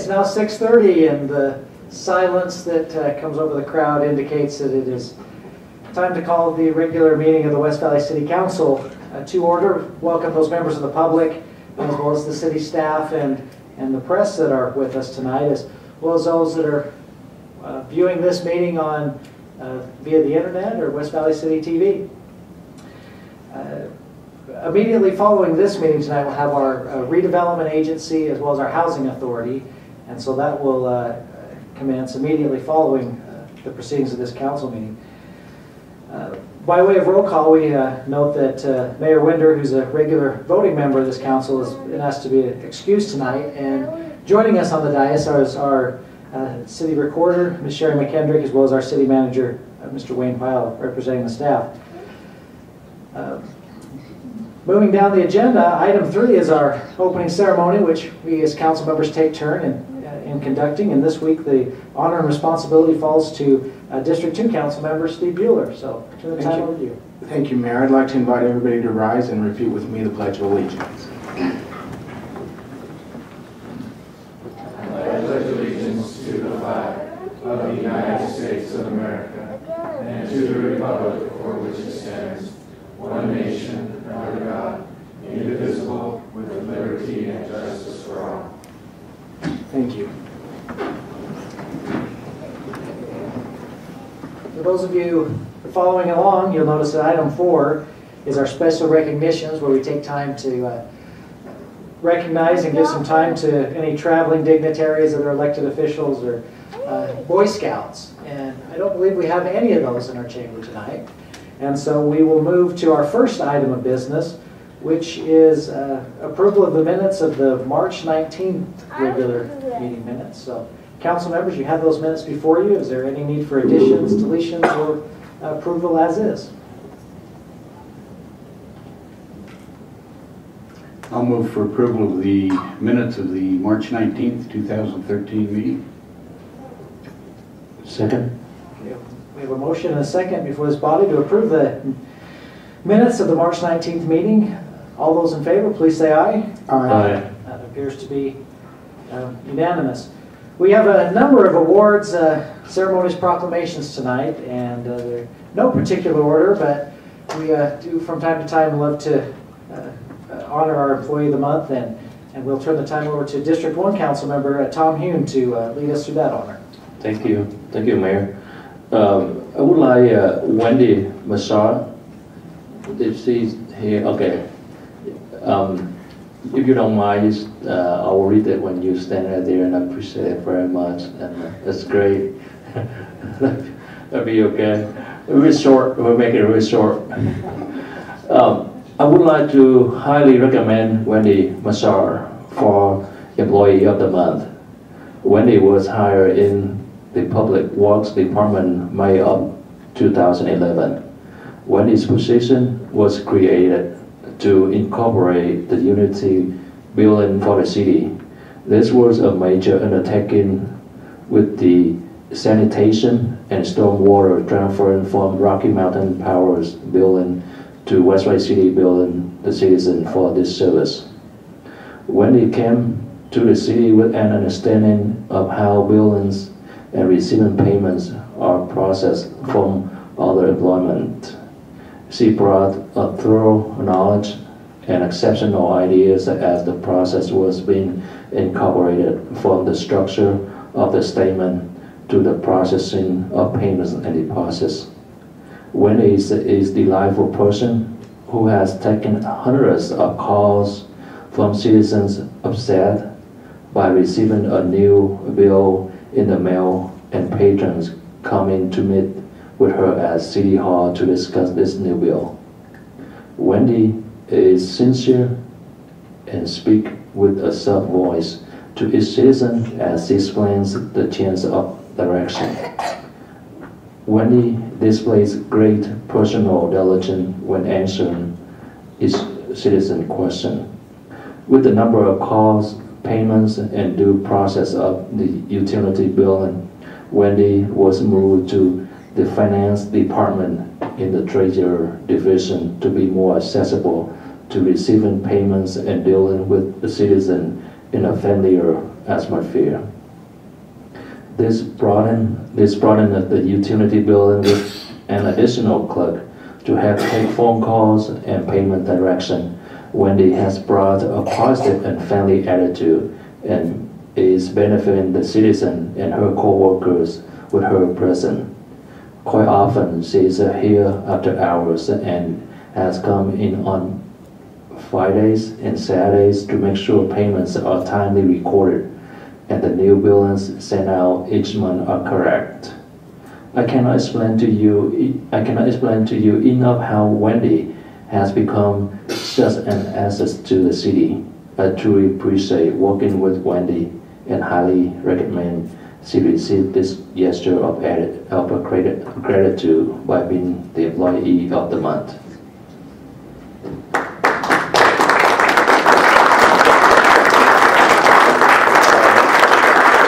it's now 6:30, and the silence that comes over the crowd indicates that it is time to call the regular meeting of the West Valley City Council to order. Welcome those members of the public, as well as the city staff and the press that are with us tonight, as well as those that are viewing this meeting on via the internet or West Valley City TV. Immediately following this meeting tonight, we'll have our redevelopment agency as well as our housing authority, and so that will commence immediately following the proceedings of this council meeting. By way of roll call, we note that Mayor Winder, who's a regular voting member of this council, has been asked to be excused tonight, and joining us on the dais is our city recorder, Ms. Sherry McKendrick, as well as our city manager, Mr. Wayne Pyle, representing the staff. Moving down the agenda, item 3 is our opening ceremony, which we as council members take turn in conducting. And this week, the honor and responsibility falls to District 2 Council member Steve Bueller. So, turn the time over to you. Thank you, Mayor. I'd like to invite everybody to rise and repeat with me the Pledge of Allegiance. I pledge allegiance to the flag of the United States of America and to the republic for which it stands, one nation, under God, indivisible, with liberty and justice for all. Thank you. For those of you following along, you'll notice that item 4 is our special recognitions, where we take time to recognize and give some time to any traveling dignitaries, other elected officials, or Boy Scouts. And I don't believe we have any of those in our chamber tonight. And so we will move to our first item of business, which is approval of the minutes of the March 19th regular meeting minutes. So, council members, you have those minutes before you. Is there any need for additions, deletions, or approval as is? I'll move for approval of the minutes of the March 19th, 2013 meeting. Second. We have a motion and a second before this body to approve the minutes of the March 19th meeting. All those in favor, please say aye. Aye. That appears to be unanimous. We have a number of awards, ceremonies, proclamations tonight, and they're no particular order, but we do from time to time love to honor our Employee of the Month, and we'll turn the time over to District 1 Council Member Tom Hune to lead us through that honor. Thank you, Mayor. I would like Wendy Massar. If she's here, okay. If you don't mind, I will read it when you stand right there, and I appreciate it very much. And that's great. That'll be okay. Really short. We'll make it really short. I would like to highly recommend Wendy Massar for Employee of the Month. Wendy was hired in the Public Works Department May of 2011. Wendy's position was created to incorporate the Unity building for the city. This was a major undertaking with the sanitation and stormwater transferring from Rocky Mountain Power's building to West Valley City building the citizen for this service. Wendy came to the city with an understanding of how billings and receiving payments are processed from other employment. She brought a thorough knowledge and exceptional ideas as the process was being incorporated from the structure of the statement to the processing of payments and deposits. Wendy is a delightful person who has taken hundreds of calls from citizens upset by receiving a new bill in the mail and patrons coming to meet with her at City Hall to discuss this new bill. Wendy is sincere and speaks with a soft voice to each citizen as she explains the change of direction. Wendy displays great personal diligence when answering each citizen question. With the number of calls, payments, and due process of the utility billing, Wendy was moved to the finance department in the treasurer division to be more accessible to receiving payments and dealing with the citizen in a friendlier atmosphere. This broadened the utility building with an additional clerk to help take phone calls and payment direction. Wendy has brought a positive and friendly attitude and is benefiting the citizen and her co-workers with her presence. Quite often, she is here after hours and has come in on Fridays and Saturdays to make sure payments are timely recorded and the new billings sent out each month are correct. I cannot explain to you enough how Wendy has become just an asset to the city. I truly appreciate working with Wendy and highly recommend she receive this gesture of gratitude by being the Employee of the Month.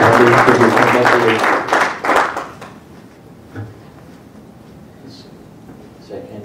Wendy, could you come back here? Second.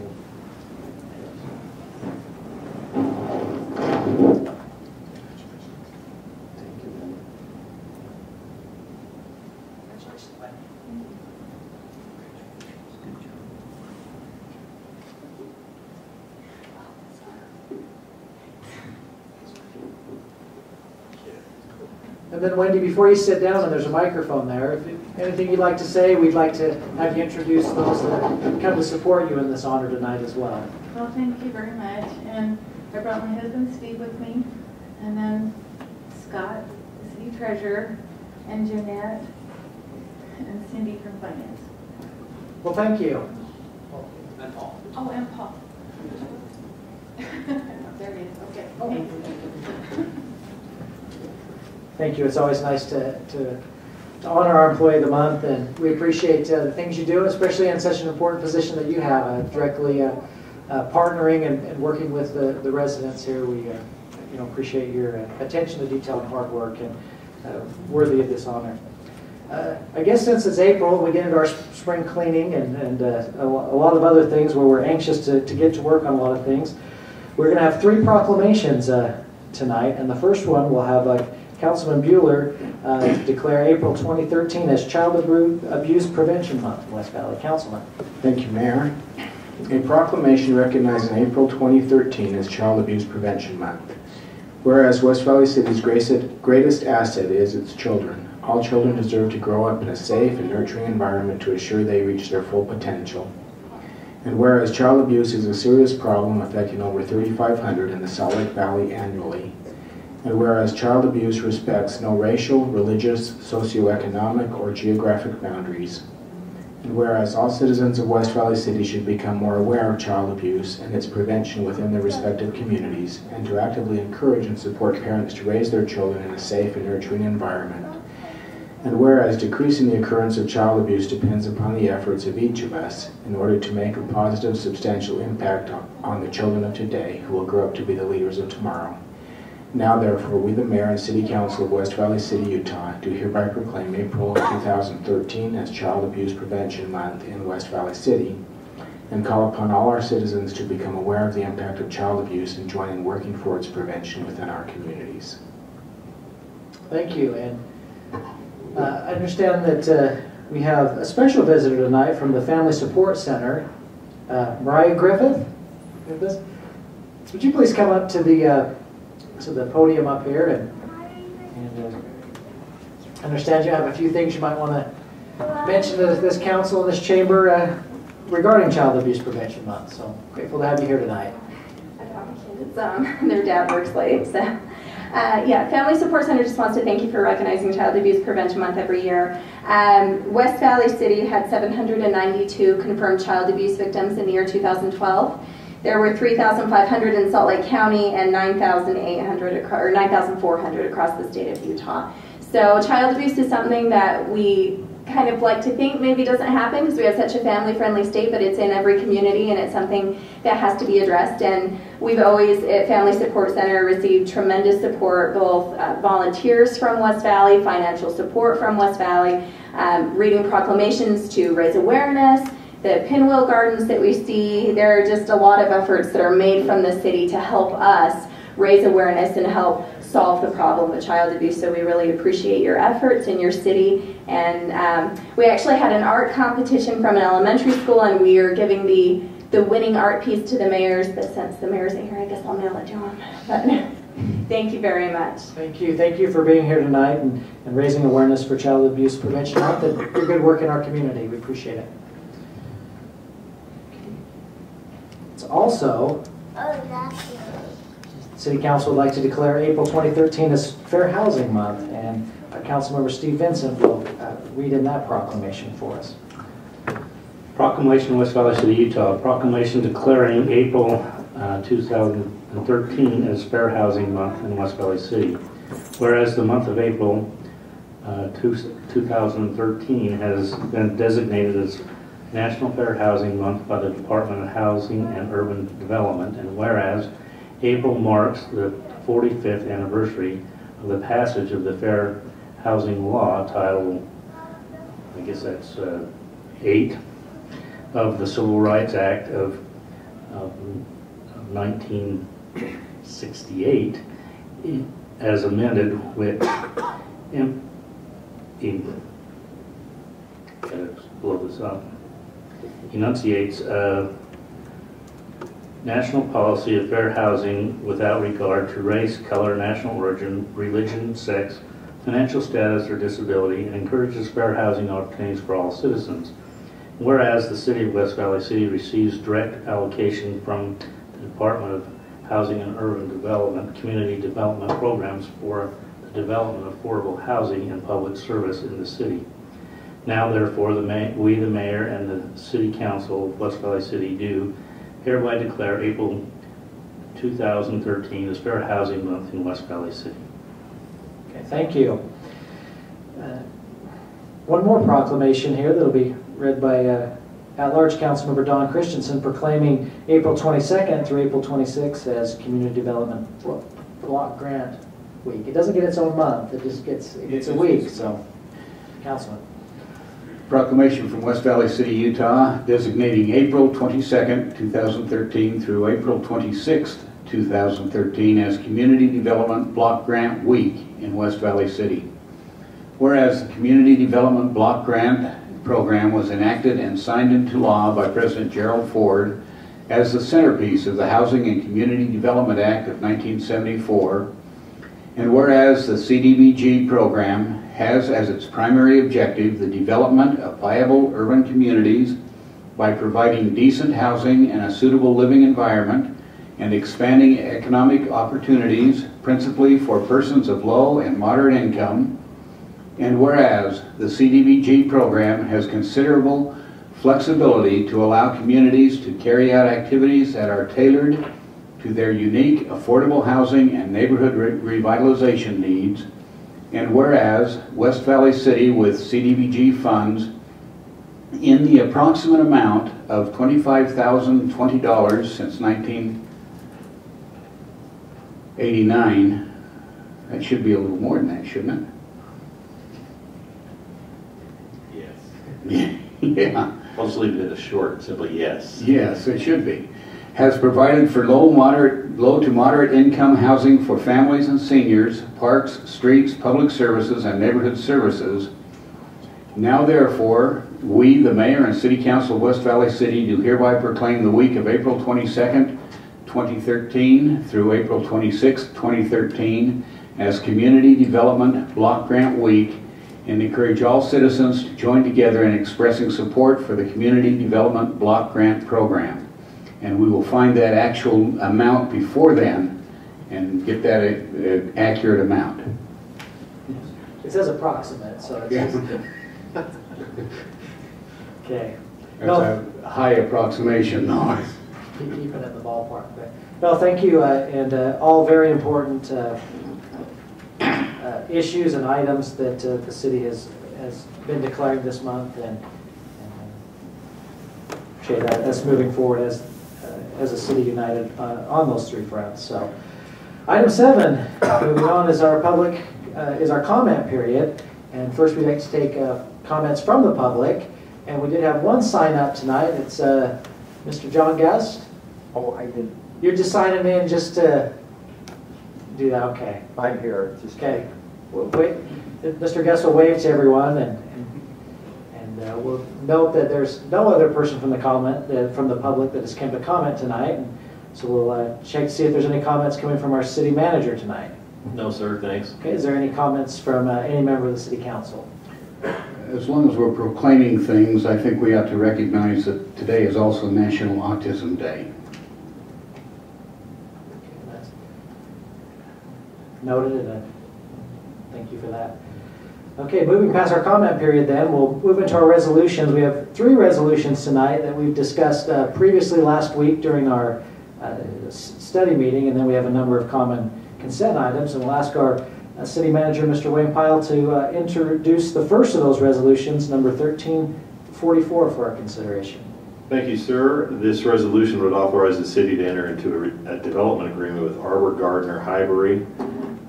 And then Wendy, before you sit down, and there's a microphone there, if anything you'd like to say, we'd like to have you introduce those that come to support you in this honor tonight as well. Well, thank you very much. And I brought my husband Steve with me, and then Scott, the city treasurer, and Jeanette, and Cindy from finance. Well, thank you. And Paul. Oh, and Paul. There he is. Okay. Thanks. Thank you. It's always nice to honor our Employee of the Month, and we appreciate the things you do, especially in such an important position that you have, directly partnering and working with the residents here. We appreciate your attention to detail and hard work, and worthy of this honor. I guess since it's April, we get into our spring cleaning and a lot of other things where we're anxious to get to work on a lot of things. We're going to have 3 proclamations tonight, and the first one will have Councilman Bueller declare April 2013 as Child Abuse Prevention Month in West Valley. Councilman. Thank you, Mayor. A proclamation recognizing April 2013 as Child Abuse Prevention Month. Whereas West Valley City's greatest asset is its children. All children deserve to grow up in a safe and nurturing environment to assure they reach their full potential. And whereas child abuse is a serious problem affecting over 3,500 in the Salt Lake Valley annually, and whereas child abuse respects no racial, religious, socioeconomic, or geographic boundaries, and whereas all citizens of West Valley City should become more aware of child abuse and its prevention within their respective communities, and to actively encourage and support parents to raise their children in a safe and nurturing environment. And whereas decreasing the occurrence of child abuse depends upon the efforts of each of us in order to make a positive, substantial impact on the children of today who will grow up to be the leaders of tomorrow. Now therefore, we the Mayor and City Council of West Valley City, Utah, do hereby proclaim April 2013 as Child Abuse Prevention Month in West Valley City, and call upon all our citizens to become aware of the impact of child abuse and join in working for its prevention within our communities. Thank you. And I understand that we have a special visitor tonight from the Family Support Center, Mariah Griffith. Would you please come up to the podium up here, and I understand you have a few things you might want to mention to this council and this chamber regarding Child Abuse Prevention Month. So grateful to have you here tonight. I have kids. Their dad works late, so. Family Support Center just wants to thank you for recognizing Child Abuse Prevention Month every year. West Valley City had 792 confirmed child abuse victims in the year 2012. There were 3,500 in Salt Lake County and 9,400 across the state of Utah. So child abuse is something that we kind of like to think maybe doesn't happen because we have such a family-friendly state, but it's in every community and it's something that has to be addressed. And we've always, at Family Support Center, received tremendous support, both volunteers from West Valley, financial support from West Valley, reading proclamations to raise awareness, the pinwheel gardens that we see. There are just a lot of efforts that are made from the city to help us raise awareness and help solve the problem of child abuse. So we really appreciate your efforts in your city. And we actually had an art competition from an elementary school, and we are giving the winning art piece to the mayors. But since the mayor's in here, I guess I'll mail it to him. But thank you very much. Thank you. Thank you for being here tonight and raising awareness for Child Abuse Prevention Month and your good work in our community. We appreciate it. It's also, City Council would like to declare April 2013 as Fair Housing Month, and our Councilmember Steve Vincent will read in that proclamation for us. Proclamation, West Valley City, Utah. Proclamation declaring April 2013 as Fair Housing Month in West Valley City. Whereas the month of April 2013 has been designated as National Fair Housing Month by the Department of Housing and Urban Development, and whereas April marks the 45th anniversary of the passage of the Fair Housing Law, Title, I guess that's 8, of the Civil Rights Act of 1968, as amended, which blow this up, enunciates a national policy of fair housing without regard to race, color, national origin, religion, sex, financial status, or disability, and encourages fair housing opportunities for all citizens. Whereas the City of West Valley City receives direct allocation from the Department of Housing and Urban Development community development programs for the development of affordable housing and public service in the city. Now, therefore, we, the Mayor, and the City Council of West Valley City do hereby declare April 2013 as Fair Housing Month in West Valley City. Okay, thank you. One more proclamation here that will be read by at-large Councilmember Don Christensen, proclaiming April 22nd through April 26th as Community Development Block Grant Week. It doesn't get its own month; it just gets a week. So, Councilman. Proclamation from West Valley City, Utah, designating April 22nd, 2013 through April 26th, 2013 as Community Development Block Grant Week in West Valley City. Whereas the Community Development Block Grant Program was enacted and signed into law by President Gerald Ford as the centerpiece of the Housing and Community Development Act of 1974, and whereas the CDBG program has as its primary objective the development of viable urban communities by providing decent housing and a suitable living environment and expanding economic opportunities principally for persons of low and moderate income, and whereas the CDBG program has considerable flexibility to allow communities to carry out activities that are tailored to their unique affordable housing and neighborhood revitalization needs, and whereas West Valley City with CDBG funds in the approximate amount of $25,020 since 1989, that should be a little more than that, shouldn't Yes. it? Yeah. I'll just leave it at a short, simply yes. Yes, it should be. Has provided for low to moderate income housing for families and seniors, parks, streets, public services, and neighborhood services. Now therefore, we, the Mayor and City Council of West Valley City, do hereby proclaim the week of April 22nd, 2013 through April 26th, 2013 as Community Development Block Grant Week, and encourage all citizens to join together in expressing support for the Community Development Block Grant Program. And we will find that actual amount before then and get that accurate amount. It says approximate, so it's Yeah. okay. That's a high approximation, though. Keep it in the ballpark. But no, thank you, and all very important issues and items that the city has been declaring this month, and appreciate that. That's moving forward as a city united on those three fronts. So, item 7, moving on, is our comment period, and first we'd like to take comments from the public, and we did have one sign up tonight. It's Mr. John Guest. Oh, I did. You're just signing in just to do that, okay. I'm here. Just Okay. Well, wait, Mr. Guest will wave to everyone, and we'll note that there's no other person from the from the public that has come to comment tonight. And so we'll check to see if there's any comments coming from our city manager tonight. No, sir, thanks. Okay, is there any comments from any member of the city council? As long as we're proclaiming things, I think we ought to recognize that today is also National Autism Day. Okay, that's noted, and thank you for that. Okay, moving past our comment period then, we'll move into our resolutions. We have 3 resolutions tonight that we've discussed previously last week during our study meeting, and then we have a number of common consent items, and we'll ask our city manager, Mr. Wayne Pyle, to introduce the first of those resolutions, number 1344, for our consideration. Thank you, sir. This resolution would authorize the city to enter into a development agreement with Arbor Gardner Highbury.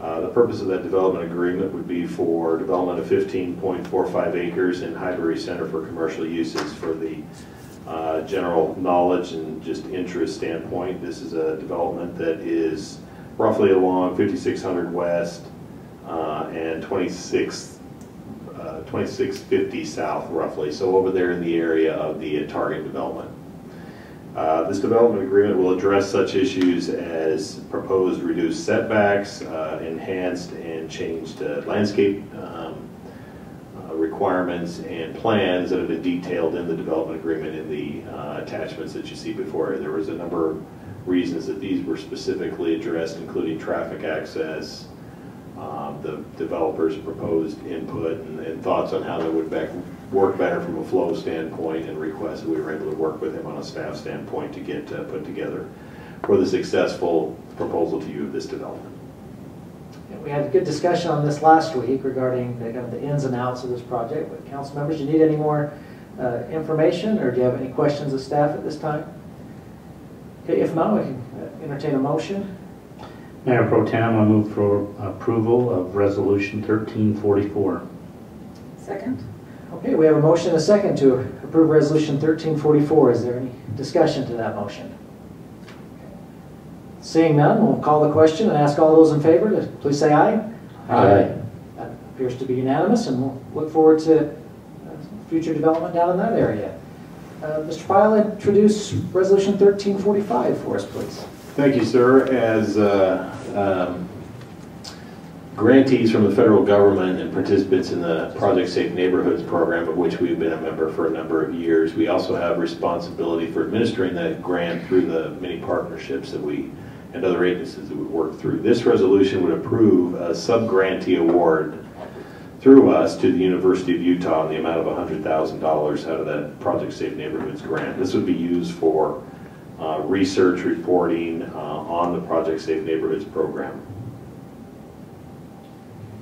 The purpose of that development agreement would be for development of 15.45 acres in Highbury Center for commercial uses. For the general knowledge and just interest standpoint, this is a development that is roughly along 5600 West and 2650 South, roughly. So over there in the area of the target development. This development agreement will address such issues as proposed reduced setbacks, enhanced and changed landscape requirements and plans that have been detailed in the development agreement in the attachments that you see before. There was a number of reasons that these were specifically addressed, including traffic access, the developer's proposed input and thoughts on how that would work better from a flow standpoint, and requests that we were able to work with him on a staff standpoint to get put together for the successful proposal to you of this development. We had a good discussion on this last week regarding the, kind of the ins and outs of this project. But council members, do you need any more information, or do you have any questions of staff at this time? Okay, if not, we can entertain a motion. Mayor Pro Tem, I move for approval of Resolution 1344. Second. Okay, we have a motion and a second to approve Resolution 1344. Is there any discussion to that motion? Seeing none, we'll call the question and ask all those in favor to please say aye. Aye. That appears to be unanimous, and we'll look forward to future development down in that area. Mr. Pyle, introduce Resolution 1345 for us, please. Thank you, sir. As grantees from the federal government and participants in the Project Safe Neighborhoods program, of which we've been a member for a number of years, we also have responsibility for administering that grant through the many partnerships that we and other agencies that we work through. This resolution would approve a sub-grantee award through us to the University of Utah in the amount of $100,000 out of that Project Safe Neighborhoods grant. This would be used for research reporting on the Project Safe Neighborhoods program.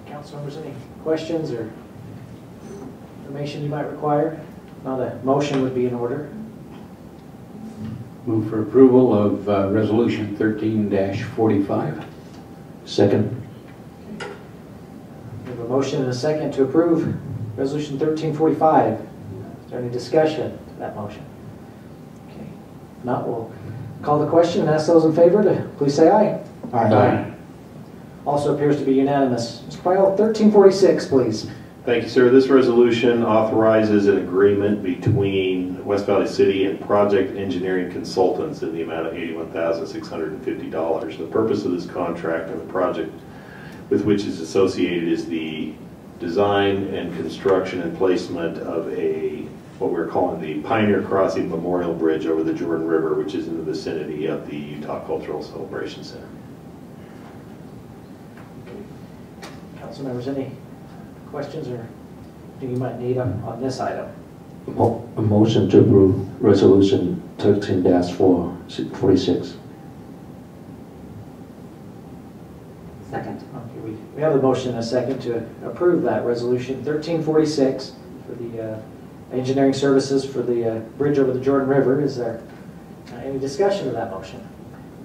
Council members, any questions or information you might require? Now, the motion would be in order. Move for approval of Resolution 13-45. Second. We have a motion and a second to approve Resolution 1345. Is there any discussion to that motion? Okay. If not, we'll call the question and ask those in favor to please say aye. Aye. Also appears to be unanimous. Mr. Pyle, 1346, please. Thank you, sir. This resolution authorizes an agreement between West Valley City and Project Engineering Consultants in the amount of $81,650. The purpose of this contract and the project with which is associated is the design and construction and placement of what we're calling the Pioneer Crossing Memorial Bridge over the Jordan River, which is in the vicinity of the Utah Cultural Celebration Center. Council members, any questions or anything you might need on this item? A motion to approve Resolution 13-46. Second. Okay, we have a motion and a second to approve that resolution 1346 for the engineering services for the bridge over the Jordan River. Is there any discussion of that motion?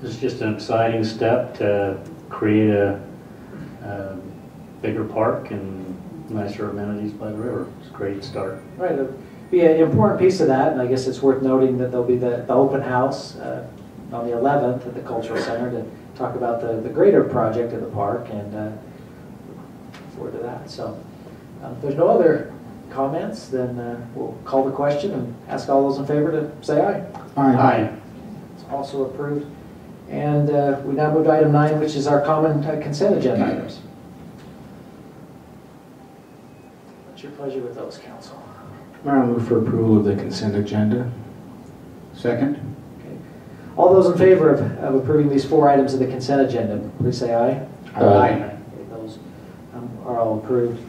This is just an exciting step to create a bigger park and nicer amenities by the river. It's a great start. Right, it'll be an important piece of that, and I guess it's worth noting that there'll be the open house on the 11th at the Cultural Center to talk about the greater project of the park, and look forward to that. So if there's no other comments, then we'll call the question and ask all those in favor to say aye. Aye. It's also approved. And we now move to item 9, which is our common consent agenda items. What's your pleasure with those, council? I'll move for approval of the consent agenda. Second? Okay. All those in favor of approving these 4 items of the consent agenda, please say aye. Aye. Okay, those are all approved.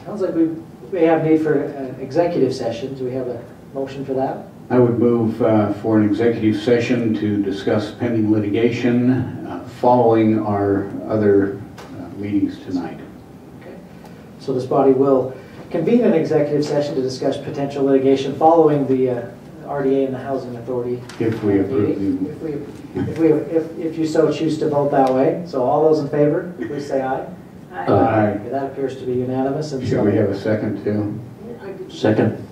Sounds like we may have need for executive session. Do we have a motion for that? I would move for an executive session to discuss pending litigation following our other meetings tonight. Okay. So this body will convene an executive session to discuss potential litigation following the RDA and the Housing Authority. If we approve meeting. If you so choose to vote that way. So all those in favor, please say aye. Aye. Okay, that appears to be unanimous. And Should so we have a second too? Second.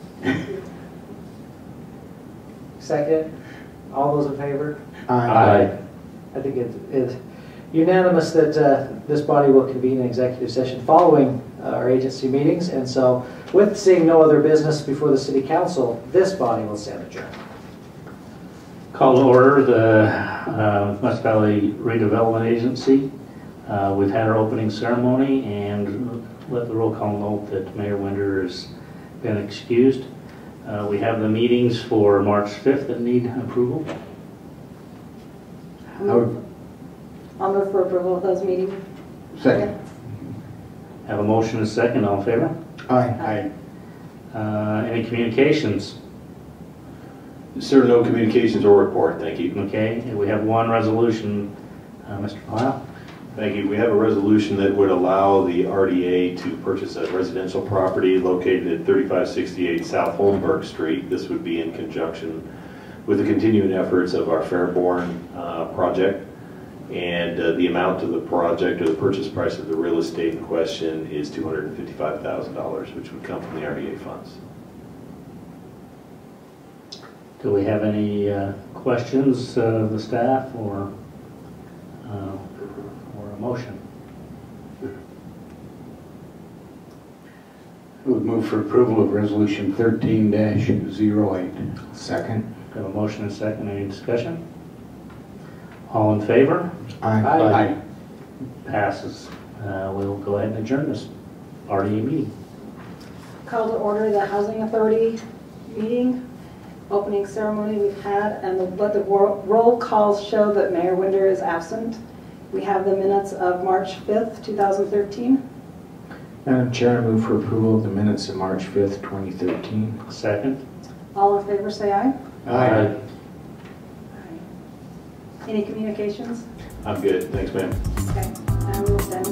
Second, all those in favor? Aye. I think it's unanimous that this body will convene an executive session following our agency meetings. And so with seeing no other business before the City Council, this body will stand adjourned. Call to order the West Valley Redevelopment Agency. We've had our opening ceremony, and let the roll call note that Mayor Winder has been excused. We have the meetings for March 5th that need approval. I'll move for approval of those meetings. Second. Have a motion and a second. All in favor? Aye. Any communications? Sir, no communications or report, thank you. Okay, and we have one resolution. Mr. Pyle? Thank you. We have a resolution that would allow the RDA to purchase a residential property located at 3568 South Holmberg Street. This would be in conjunction with the continuing efforts of our Fairborn project. And the amount of the project, or the purchase price of the real estate in question, is $255,000, which would come from the RDA funds. Do we have any questions of the staff or a motion? I would move for approval of resolution 13-08. Second. We have a motion and a second. Any discussion? All in favor? Aye. Passes. We'll go ahead and adjourn this RDA meeting. Call to order the Housing Authority meeting. Opening ceremony we've had, and let the roll calls show that Mayor Winder is absent. We have the minutes of March 5th, 2013. Madam Chair, I move for approval of the minutes of March 5th, 2013. Second. All in favor say aye. Aye. Any communications? I'm good. Thanks, ma'am. Okay, I will stand